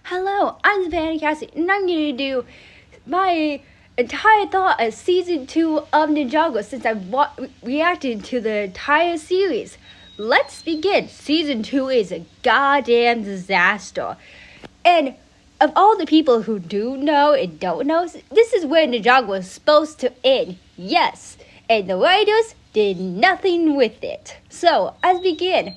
Hello, I'm Savannah Cassie, and I'm going to do my entire thought of Season 2 of Ninjago since I've reacted to the entire series. Let's begin. Season 2 is a goddamn disaster. And of all the people who do know and don't know, this is where Ninjago was supposed to end. Yes, and the writers did nothing with it. So, let's begin.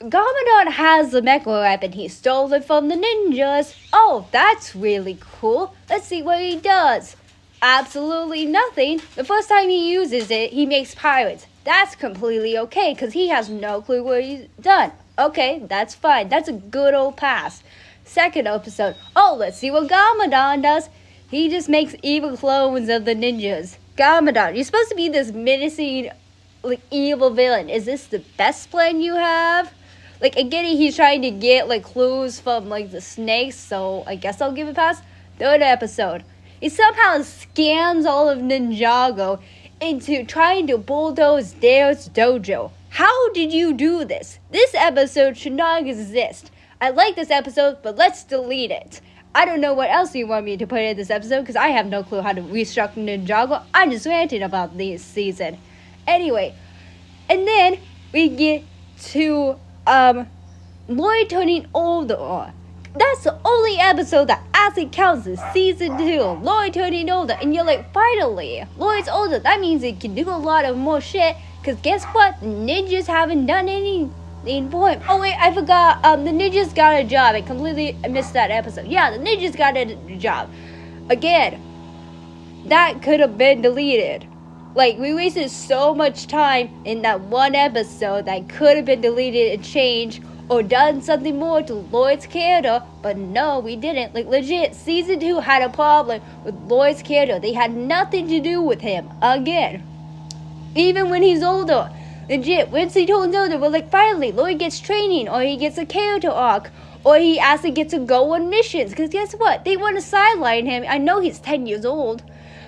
Gamadon has the mecha weapon he stole it from the ninjas. Oh, that's really cool. Let's see what he does. Absolutely nothing. The first time he uses it, he makes pirates. That's completely okay, because he has no clue what he's done. Okay, that's fine. That's a good old pass. Second episode. Oh, let's see what Gamadon does. He just makes evil clones of the ninjas. Gamadon, you're supposed to be this menacing, evil villain. Is this the best plan you have? Again, he's trying to get, clues from, the snakes, so I guess I'll give it a pass. Third episode. He somehow scams all of Ninjago into trying to bulldoze Dare's dojo. How did you do this? This episode should not exist. I like this episode, but let's delete it. I don't know what else you want me to put in this episode, because I have no clue how to restructure Ninjago. I'm just ranting about this season. Anyway, and then we get to Lloyd turning older. That's the only episode that actually counts as season 2. Lloyd turning older, and you're like, finally, Lloyd's older. That means he can do a lot of more shit. Cause guess what? The ninjas haven't done anything for him. Oh wait, I forgot. The ninjas got a job. I completely missed that episode. Yeah, the ninjas got a job. Again, that could have been deleted. We wasted so much time in that one episode that could have been deleted and changed or done something more to Lloyd's character, but no, we didn't. Legit, season 2 had a problem with Lloyd's character. They had nothing to do with him. Again, even when he's older. Legit, once he turns older, we're finally, Lloyd gets training, or he gets a character arc, or he actually gets to go on missions. Because guess what? They want to sideline him. I know he's 10 years old.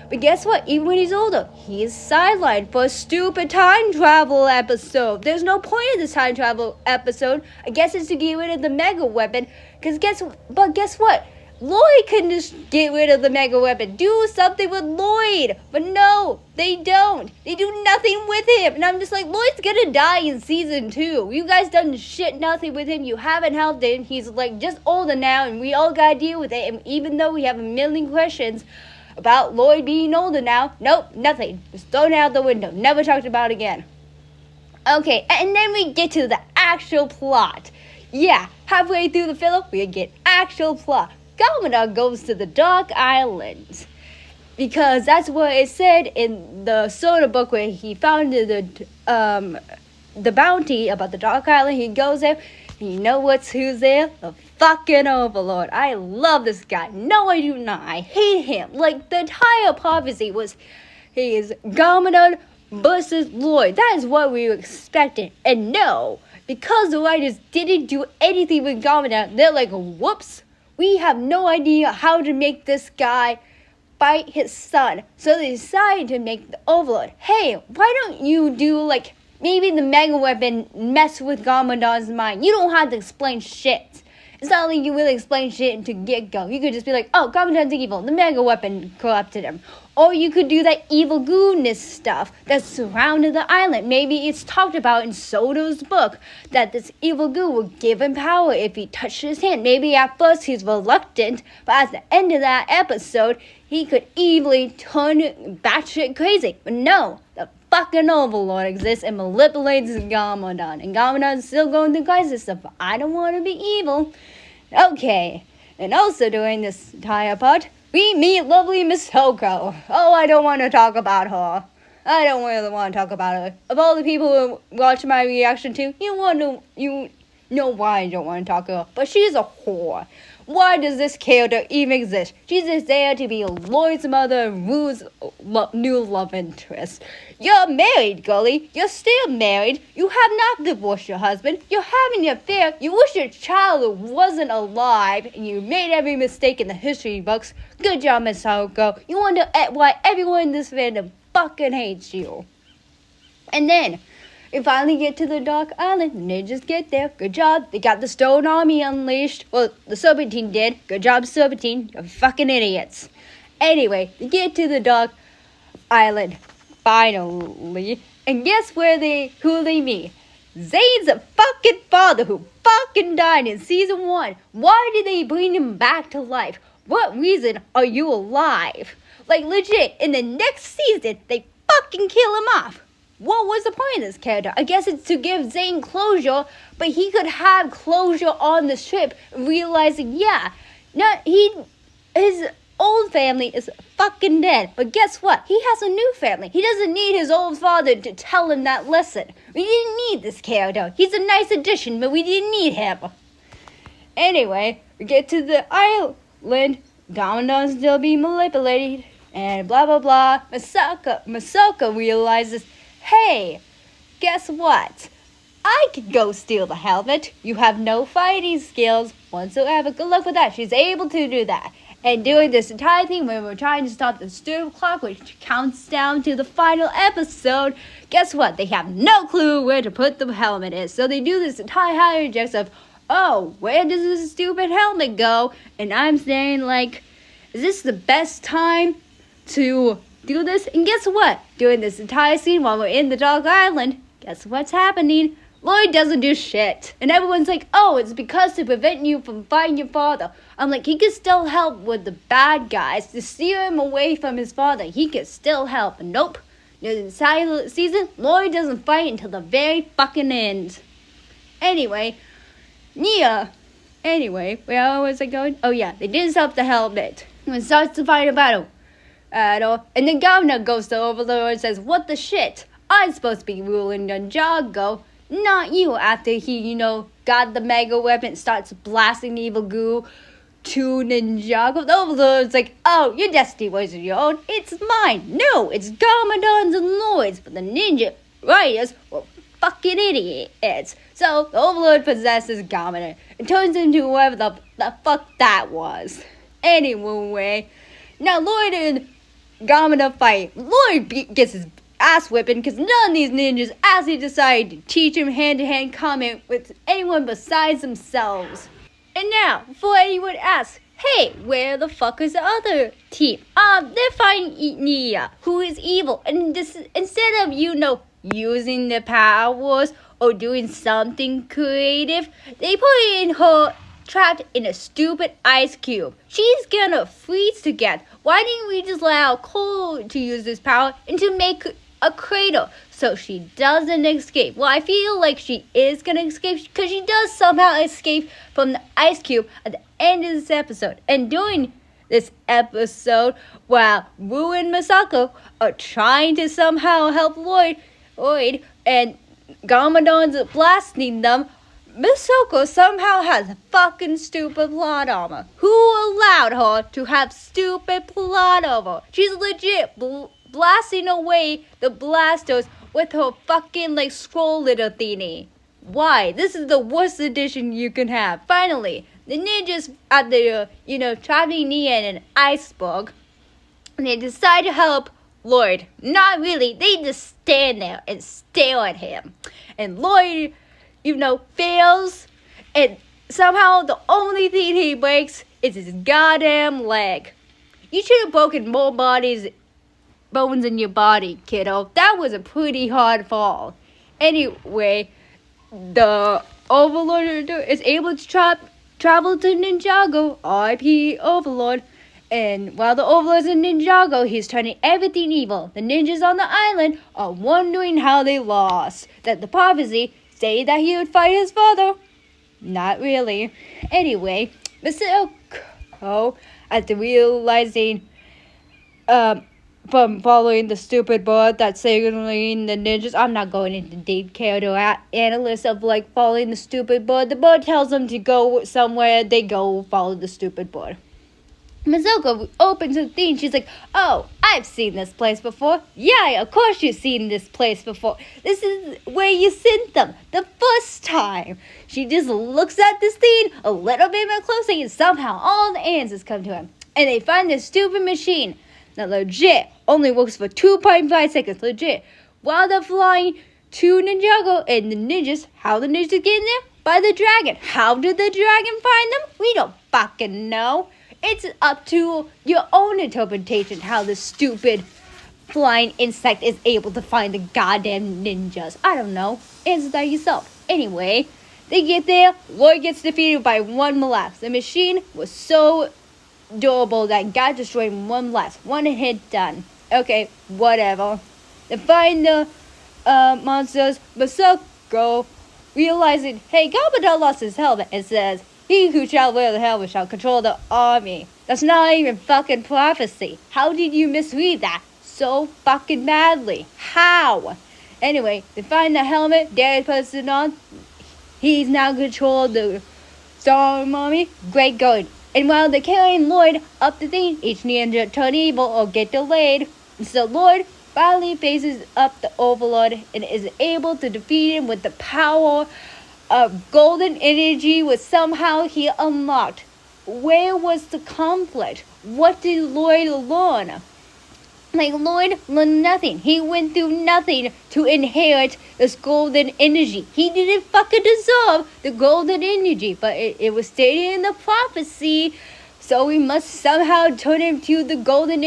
But guess what? Even when he's older, he's sidelined for a stupid time travel episode. There's no point in this time travel episode. I guess it's to get rid of the mega weapon. Guess what? Lloyd can just get rid of the mega weapon. Do something with Lloyd. But no, they don't. They do nothing with him. And I'm just like, Lloyd's gonna die in season 2. You guys done shit nothing with him. You haven't helped him. He's just older now, and we all gotta deal with it. And even though we have a million questions about Lloyd being older now, nope, nothing. Just thrown out the window. Never talked about it again. Okay, and then we get to the actual plot. Yeah, halfway through the film, we get actual plot. Gamadon goes to the Dark Island. Because that's what it said in the soda book where he found the bounty about the Dark Island. He goes there. You know who's there? The fucking Overlord. I love this guy. No, I do not. I hate him. The entire prophecy was he is Gamadon versus Lloyd. That is what we were expecting. And no, because the writers didn't do anything with Gamadon, they're like, whoops, we have no idea how to make this guy fight his son. So they decided to make the Overlord. Hey, why don't you do maybe the mega weapon mess with Gamadon's mind. You don't have to explain shit. It's not like you really explain shit to get-go. You could just be like, oh, Gamadon's evil. The mega weapon corrupted him. Or you could do that evil goodness stuff that surrounded the island. Maybe it's talked about in Soda's book that this evil goo will give him power if he touches his hand. Maybe at first he's reluctant, but at the end of that episode, he could easily turn batshit crazy. But no, the fucking Overlord exists and manipulates Gamadon. And Gamadon's still going through crisis stuff, but I don't want to be evil. Okay, and also during this entire part, we meet lovely Miss Hoko. Oh, I don't want to talk about her. I don't really want to talk about her. Of all the people who watch my reaction to, you know why I don't want to talk to her. But she's a whore. Why does this character even exist? She's just there to be Lloyd's mother and Rue's new love interest. You're married, girlie. You're still married. You have not divorced your husband. You're having an affair. You wish your child wasn't alive, and you made every mistake in the history books. Good job, Miss Hoko. You wonder why everyone in this fandom fucking hates you. And then We finally get to the Dark Island. Ninjas get there. Good job. They got the Stone Army unleashed. Well, the Serpentine did. Good job, Serpentine. You're fucking idiots. Anyway, they get to the Dark Island. Finally. And guess who they meet? Zane's fucking father who fucking died in season 1. Why did they bring him back to life? What reason are you alive? Like legit, in the next season, they fucking kill him off. What was the point of this character? I guess it's to give Zane closure, but he could have closure on the ship, realizing, his old family is fucking dead. But guess what? He has a new family. He doesn't need his old father to tell him that lesson. We didn't need this character. He's a nice addition, but we didn't need him. Anyway, we get to the island. Gamadon's still being manipulated. And blah, blah, blah. Masako realizes, hey, guess what? I could go steal the helmet. You have no fighting skills whatsoever. Good luck with that. She's able to do that. And doing this entire thing when we're trying to stop the stupid clock, which counts down to the final episode, guess what? They have no clue where to put the helmet is. So they do this entire hijinks of, oh, where does this stupid helmet go? And I'm saying, like, is this the best time to do this? And guess what? During this entire scene while we're in the Dark Island, guess what's happening? Lloyd doesn't do shit. And everyone's like, oh, it's because to prevent you from fighting your father. I'm like, he can still help with the bad guys to steer him away from his father. He can still help. Nope. In the entire season, Lloyd doesn't fight until the very fucking end. Anyway, where was I going? Oh yeah, they didn't stop the helmet. When it starts to fight a battle. And the governor goes to Overlord and says, what the shit? I'm supposed to be ruling Ninjago, not you. After he, got the mega weapon, starts blasting evil goo to Ninjago. The Overlord's like, oh, your destiny wasn't your own. It's mine. No, it's Gamadon's and Lloyd's. But the ninja riders were fucking idiots. So the Overlord possesses Gamadon and turns into whoever the fuck that was. Anyway, now Lloyd and Gamadon fight. Lloyd gets his ass whipping because none of these ninjas actually decide to teach him hand-to-hand combat with anyone besides themselves. And now, before anyone asks, hey, where the fuck is the other team? They're fighting Nia, who is evil. And instead of, using their powers or doing something creative, they put her trapped in a stupid ice cube. She's gonna freeze to death. Why didn't we just allow Cole to use this power and to make a cradle so she doesn't escape? Well, I feel like she is gonna escape because she does somehow escape from the ice cube at the end of this episode. And during this episode, while Wu and Masako are trying to somehow help Lloyd and Gamadon's blasting them, Masako somehow has fucking stupid plot armor. Who allowed her to have stupid plot armor? She's legit blasting away the blasters with her fucking scroll little thingy. Why? This is the worst addition you can have. Finally, the ninjas at the, trapping Nia in an iceberg, and they decide to help Lloyd. Not really. They just stand there and stare at him. And Lloyd, fails, and somehow the only thing he breaks is his goddamn leg. You should have broken more bones in your body, kiddo. That was a pretty hard fall. Anyway, the Overlord is able to travel to Ninjago, RIP Overlord. And while the Overlord's in Ninjago, he's turning everything evil. The ninjas on the island are wondering how they lost. That the prophecy say that he would fight his father. Not really. Anyway, Masako, after realizing, from following the stupid board that's signaling the ninjas, I'm not going into deep character analysis of following the stupid board. The board tells them to go somewhere, they go follow the stupid board. Masako opens her thing. She's like, oh, I've seen this place before. Yeah, of course you've seen this place before. This is where you sent them the first time. She just looks at this thing a little bit more closely, and somehow all the answers come to him. And they find this stupid machine that legit only works for 2.5 seconds. Legit. While they're flying to Ninjago and the ninjas. How the ninjas get in there? By the dragon. How did the dragon find them? We don't fucking know. It's up to your own interpretation how the stupid flying insect is able to find the goddamn ninjas. I don't know. Answer that yourself. Anyway, they get there. Lloyd gets defeated by one blast. The machine was so durable that got destroyed in one blast. One hit done. Okay, whatever. They find the monsters. Masako realizing, hey, Gabadon lost his helmet and says, he who shall wear the helmet shall control the army. That's not even fucking prophecy. How did you misread that so fucking badly? How? Anyway, they find the helmet. Dad puts it on. He's now controlled the Storm Army. Great going. And while they're carrying Lloyd up the thing, each ninja turn evil or get delayed. So Lloyd finally faces up the Overlord and is able to defeat him with the power of golden energy which somehow he unlocked. Where was the conflict? What did Lloyd learn? Lloyd learned nothing. He went through nothing to inherit this golden energy. He didn't fucking deserve the golden energy, but it was stated in the prophecy, so we must somehow turn him to the golden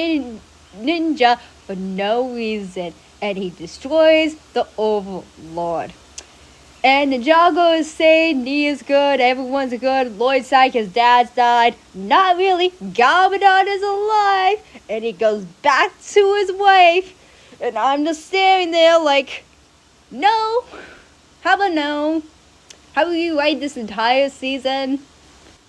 ninja for no reason. And he destroys the Overlord. And Ninjago is saying he is good, everyone's good. Lloyd's like his dad's died. Not really. Gabadon is alive. And he goes back to his wife. And I'm just standing there like, no. How about no? How will you write this entire season?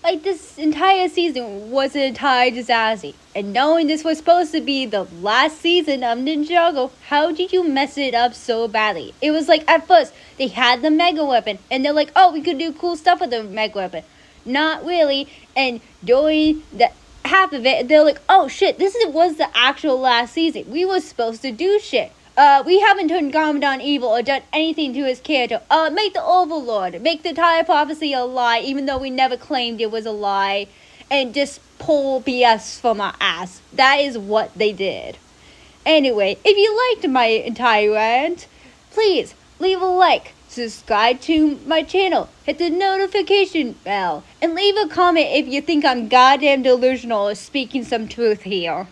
Like, this entire season was an entire disaster. And knowing this was supposed to be the last season of Ninjago, how did you mess it up so badly? It was like, at first, they had the mega weapon. And they're like, oh, we could do cool stuff with the mega weapon. Not really. And during the half of it, they're like, oh shit, was the actual last season. We were supposed to do shit. We haven't turned Gabadon evil or done anything to his character. Make the Overlord, make the entire prophecy a lie, even though we never claimed it was a lie, and just pull BS from our ass. That is what they did. Anyway, if you liked my entire rant, please leave a like, subscribe to my channel, hit the notification bell, and leave a comment if you think I'm goddamn delusional or speaking some truth here.